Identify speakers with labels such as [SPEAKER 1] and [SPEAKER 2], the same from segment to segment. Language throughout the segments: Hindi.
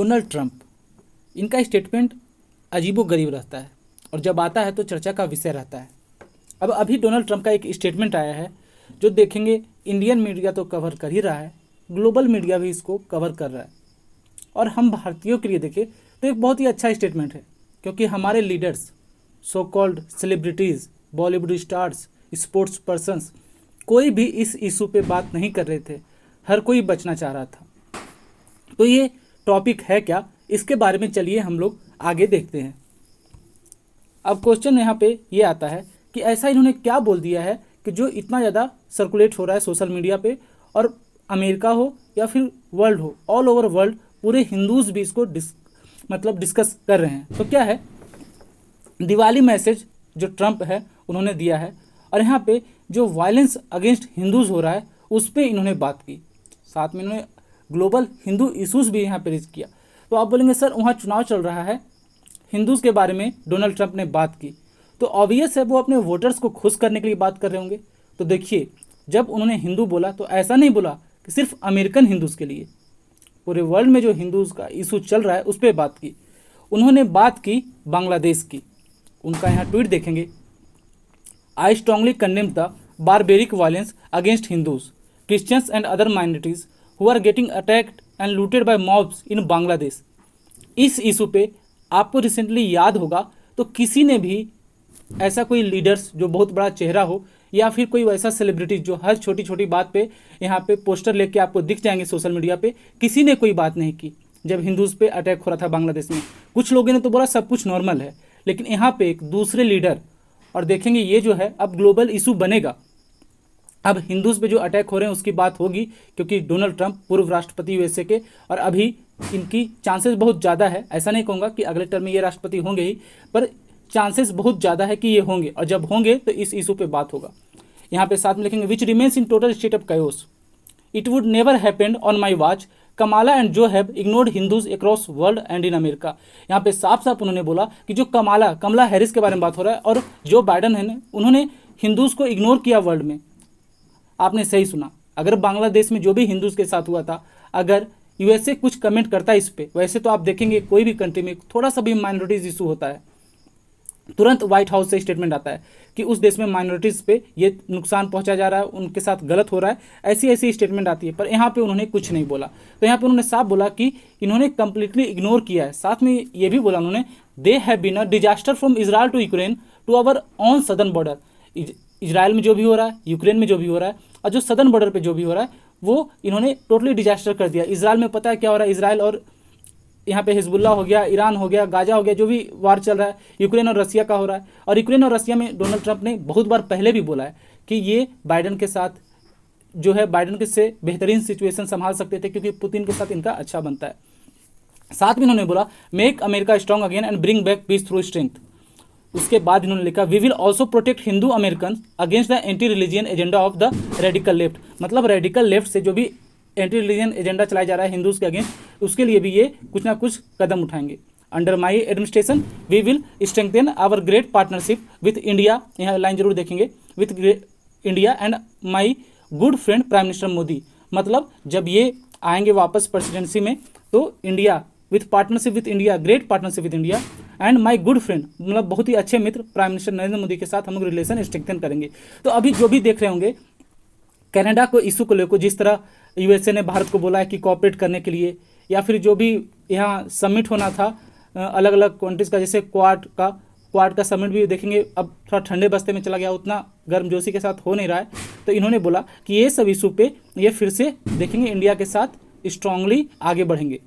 [SPEAKER 1] डोनाल्ड ट्रंप, इनका स्टेटमेंट अजीबोगरीब रहता है और जब आता है तो चर्चा का विषय रहता है। अब अभी डोनाल्ड ट्रंप का एक स्टेटमेंट आया है जो देखेंगे इंडियन मीडिया तो कवर कर ही रहा है, ग्लोबल मीडिया भी इसको कवर कर रहा है और हम भारतीयों के लिए देखें तो एक बहुत ही अच्छा स्टेटमेंट है, क्योंकि हमारे leaders, so called celebrities, Bollywood stars, sports persons, कोई भी इस इशू पे बात नहीं कर रहे थे, हर कोई बचना चाह रहा था। तो ये टॉपिक है क्या, इसके बारे में चलिए हम लोग आगे देखते हैं। अब क्वेश्चन यहाँ पे ये आता है कि ऐसा इन्होंने क्या बोल दिया है कि जो इतना ज़्यादा सर्कुलेट हो रहा है सोशल मीडिया पे, और अमेरिका हो या फिर वर्ल्ड हो, ऑल ओवर वर्ल्ड पूरे हिंदूज़ भी इसको डिस्कस कर रहे हैं। तो क्या है, दिवाली मैसेज जो ट्रंप है उन्होंने दिया है और यहाँ पे जो वायलेंस अगेंस्ट हिंदूज़ हो रहा है उस पर इन्होंने बात की, साथ में इन्होंने ग्लोबल हिंदू इशूज़ भी यहाँ पे रेज किया। तो आप बोलेंगे सर वहाँ चुनाव चल रहा है, हिंदूज़ के बारे में डोनाल्ड ट्रंप ने बात की, तो ऑब्वियस है वो अपने वोटर्स को खुश करने के लिए बात कर रहे होंगे। तो देखिए, जब उन्होंने हिंदू बोला तो ऐसा नहीं बोला कि सिर्फ अमेरिकन हिंदूज़ के लिए, पूरे वर्ल्ड में जो हिंदूज़ का इशू चल रहा है उस पर बात की। उन्होंने बात की बांग्लादेश की। उनका यहाँ ट्वीट देखेंगे, I strongly condemn the barbaric violence against Hindus, Christians and other minorities who are getting attacked and looted by mobs in Bangladesh. इस इशू पे आपको रिसेंटली याद होगा तो किसी ने भी ऐसा कोई लीडर्स जो बहुत बड़ा चेहरा हो या फिर कोई वैसा सेलिब्रिटी जो हर छोटी छोटी बात पे यहाँ पे पोस्टर लेके आपको दिख जाएंगे सोशल मीडिया पे, किसी ने कोई बात नहीं की जब हिंदूज़ पे अटैक हो रहा था बांग्लादेश में। कुछ लोगों ने तो बोला सब कुछ नॉर्मल है, लेकिन यहाँ पे एक दूसरे लीडर, और देखेंगे ये जो है अब ग्लोबल इशू बनेगा, अब हिंदूज़ पे जो अटैक हो रहे हैं उसकी बात होगी, क्योंकि डोनाल्ड ट्रंप पूर्व राष्ट्रपति यूएसए के, और अभी इनकी चांसेस बहुत ज़्यादा है, ऐसा नहीं कहूँगा कि अगले टर्म में ये राष्ट्रपति होंगे ही, पर चांसेस बहुत ज़्यादा है कि ये होंगे, और जब होंगे तो इस इशू पे बात होगा। यहाँ पे साथ में लिखेंगे, which remains in total state of chaos, it would never happened on my watch, Kamala and Joe have ignored Hindus across world and in America. यहाँ पे साफ साफ उन्होंने बोला कि जो कमला हैरिस के बारे में बात हो रहा है और जो बाइडन है उन्होंने हिंदूज़ को इग्नोर किया वर्ल्ड में। आपने सही सुना, अगर बांग्लादेश में जो भी हिंदूज़ के साथ हुआ था, अगर यूएसए कुछ कमेंट करता है इस पर, वैसे तो आप देखेंगे कोई भी कंट्री में थोड़ा सा भी माइनॉरिटीज़ इशू होता है तुरंत व्हाइट हाउस से स्टेटमेंट आता है कि उस देश में माइनॉरिटीज़ पे ये नुकसान पहुंचा जा रहा है, उनके साथ गलत हो रहा है, ऐसी ऐसी स्टेटमेंट आती है। पर यहाँ पे उन्होंने कुछ नहीं बोला। तो यहाँ पे उन्होंने साफ बोला कि इन्होंने कंप्लीटली इग्नोर किया है। साथ में ये भी बोला उन्होंने, they have been a disaster from Israel to Ukraine to our own southern border. Israel में जो भी हो रहा है, यूक्रेन में जो भी हो रहा है, और जो सदर्न बॉर्डर पर जो भी हो रहा है, वो इन्होंने टोटली डिजास्टर कर दिया। इजराइल में पता है क्या हो रहा है, इजराइल और यहाँ पे हिजबुल्ला हो गया, ईरान हो गया, गाजा हो गया, जो भी वार चल रहा है, यूक्रेन और रसिया का हो रहा है। और यूक्रेन और रसिया में डोनाल्ड ट्रंप ने बहुत बार पहले भी बोला है कि ये बाइडन के साथ जो है, बाइडन के से बेहतरीन सिचुएशन संभाल सकते थे, क्योंकि पुतिन के साथ इनका अच्छा बनता है। साथ में इन्होंने बोला, make America strong again and bring back peace through strength. उसके बाद इन्होंने लिखा, we will also protect Hindu American against the anti religion agenda of the radical left. मतलब रेडिकल लेफ्ट से जो भी एंटी रिलीजन एजेंडा चलाया जा रहा है हिंदूज़ के अगेंस्ट, उसके लिए भी ये कुछ ना कुछ कदम उठाएंगे। Under my administration we will strengthen our great partnership with India, यहाँ लाइन जरूर देखेंगे, with India and my good friend prime minister Modi. मतलब जब ये आएंगे वापस प्रेसिडेंसी में तो India with partnership with India, great partnership with India and my good friend, मतलब बहुत ही अच्छे मित्र प्राइम मिनिस्टर नरेंद्र मोदी के साथ हम लोग रिलेशन स्ट्रेंथन करेंगे। तो अभी जो भी देख रहे होंगे कनाडा को इशू को लेकर, जिस तरह यूएसए ने भारत को बोला है कि कोऑपरेट करने के लिए, या फिर जो भी यहाँ समिट होना था अलग अलग कंट्रीज़ का, जैसे क्वाड का समिट भी देखेंगे अब थोड़ा ठंडे बस्ते में चला गया, उतना गर्मजोशी के साथ हो नहीं रहा है। तो इन्होंने बोला कि ये सब इशू पे ये फिर से देखेंगे, इंडिया के साथ स्ट्रांगली आगे बढ़ेंगे।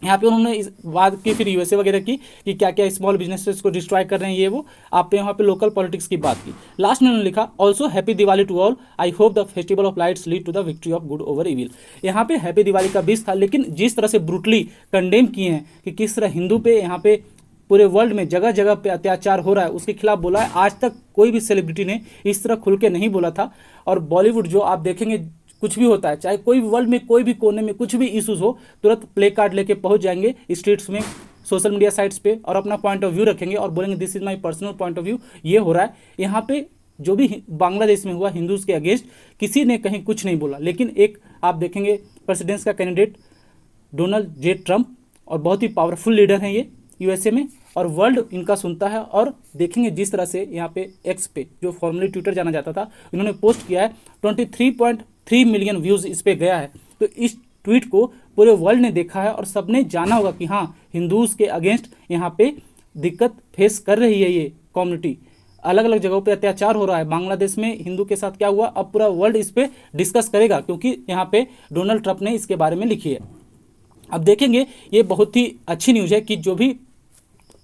[SPEAKER 1] यहाँ पे उन्होंने इस बात की फिर यूएसए वगैरह की कि क्या क्या स्मॉल बिजनेसेस को डिस्ट्रॉय कर रहे हैं ये वो, आप यहाँ पे लोकल पॉलिटिक्स की बात की। लास्ट में उन्होंने लिखा, also happy Diwali to all, I hope the festival of lights lead to the victory of good over evil. यहाँ पे हैप्पी दिवाली का बीच था, लेकिन जिस तरह से ब्रूटली कंडेम किए हैं कि किस तरह हिंदू पे यहाँ पे पूरे वर्ल्ड में जगह जगह पे अत्याचार हो रहा है, उसके खिलाफ बोला है। आज तक कोई भी सेलिब्रिटी ने इस तरह खुल के नहीं बोला था। और बॉलीवुड जो आप देखेंगे कुछ भी होता है, चाहे कोई भी वर्ल्ड में कोई भी कोने में कुछ भी इशूज़ हो, तुरंत प्ले कार्ड लेके पहुंच जाएंगे स्ट्रीट्स में, सोशल मीडिया साइट्स पे, और अपना पॉइंट ऑफ व्यू रखेंगे और बोलेंगे this is my personal point of view, ये हो रहा है। यहाँ पे जो भी बांग्लादेश में हुआ हिंदूज़ के अगेंस्ट, किसी ने कहीं कुछ नहीं बोला। लेकिन एक आप देखेंगे प्रेसिडेंस का कैंडिडेट डोनाल्ड जे ट्रंप, और बहुत ही पावरफुल लीडर हैं ये यूएसए में, और वर्ल्ड इनका सुनता है। और देखेंगे जिस तरह से यहाँ पे एक्स पे, जो फॉर्मली ट्विटर जाना जाता था, इन्होंने पोस्ट किया है, 23.3 मिलियन व्यूज़ इस पे गया है। तो इस ट्वीट को पूरे वर्ल्ड ने देखा है और सबने जाना होगा कि हाँ, हिंदूज़ के अगेंस्ट यहाँ पे दिक्कत फेस कर रही है ये कम्युनिटी, अलग अलग जगहों पे अत्याचार हो रहा है। बांग्लादेश में हिंदू के साथ क्या हुआ, अब पूरा वर्ल्ड इस पे डिस्कस करेगा, क्योंकि यहाँ पे डोनाल्ड ट्रंप ने इसके बारे में लिखी है। अब देखेंगे, ये बहुत ही अच्छी न्यूज़ है कि जो भी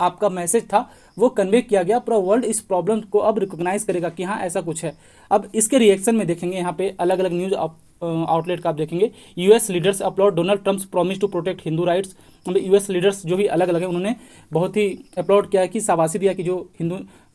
[SPEAKER 1] आपका मैसेज था वो कन्वे किया गया, पूरा वर्ल्ड इस प्रॉब्लम को अब रिकॉग्नाइज करेगा कि हाँ ऐसा कुछ है। अब इसके रिएक्शन में देखेंगे यहाँ पे अलग अलग न्यूज़ आउटलेट का आप देखेंगे, US leaders applaud Donald Trump's promise to protect Hindu rights. मतलब यूएस लीडर्स जो भी अलग अलग है, उन्होंने बहुत ही अपलॉड किया है कि शाबाशी दिया कि जो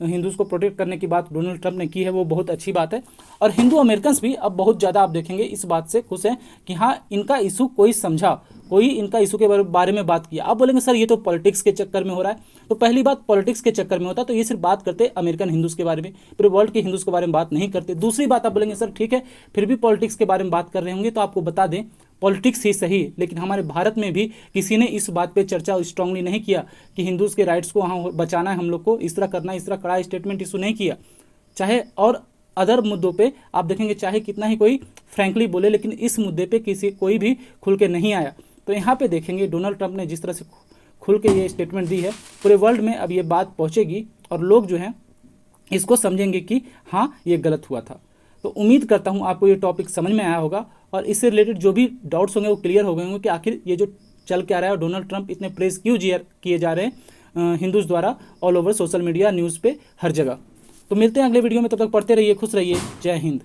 [SPEAKER 1] हिंदूज़ को प्रोटेक्ट करने की बात डोनाल्ड ट्रंप ने की है वो बहुत अच्छी बात है। और हिंदू अमेरिकन्स भी अब बहुत ज़्यादा आप देखेंगे इस बात से खुश हैं कि हाँ इनका इशू कोई समझा, कोई इनका इशू के बारे में बात किया। आप बोलेंगे सर ये तो पॉलिटिक्स के चक्कर में हो रहा है, तो पहली बात पॉलिटिक्स के चक्कर में होता तो ये सिर्फ बात करते अमेरिकन हिंदूज़ के बारे में, पूरे वर्ल्ड के हिंदूज़ के बारे में बात नहीं करते। दूसरी बात आप बोलेंगे सर ठीक है फिर भी पॉलिटिक्स के बारे में बात कर रहे होंगे, तो आपको बता दें पॉलिटिक्स ही सही, लेकिन हमारे भारत में भी किसी ने इस बात पे चर्चा स्ट्रांगली नहीं किया कि हिंदूज़ के राइट्स को वहाँ बचाना है, हम लोग को इस तरह करना है, इस तरह कड़ा स्टेटमेंट इशू नहीं किया। चाहे और अदर मुद्दों पे आप देखेंगे चाहे कितना ही कोई फ्रैंकली बोले, लेकिन इस मुद्दे पे कोई भी खुल के नहीं आया। तो यहाँ पे देखेंगे डोनाल्ड ट्रंप ने जिस तरह से खुल के ये स्टेटमेंट दी है, पूरे वर्ल्ड में अब ये बात पहुँचेगी और लोग जो हैं इसको समझेंगे कि हाँ ये गलत हुआ था। तो उम्मीद करता हूँ आपको ये टॉपिक समझ में आया होगा और इससे रिलेटेड जो भी डाउट्स होंगे वो क्लियर हो गए होंगे कि आखिर ये जो चल के आ रहा है और डोनाल्ड ट्रंप इतने प्रेस क्यों किए जा रहे हैं हिंदूज़ द्वारा all over social media, news पे, हर जगह। तो मिलते हैं अगले वीडियो में, तब तक पढ़ते रहिए, खुश रहिए, जय हिंद।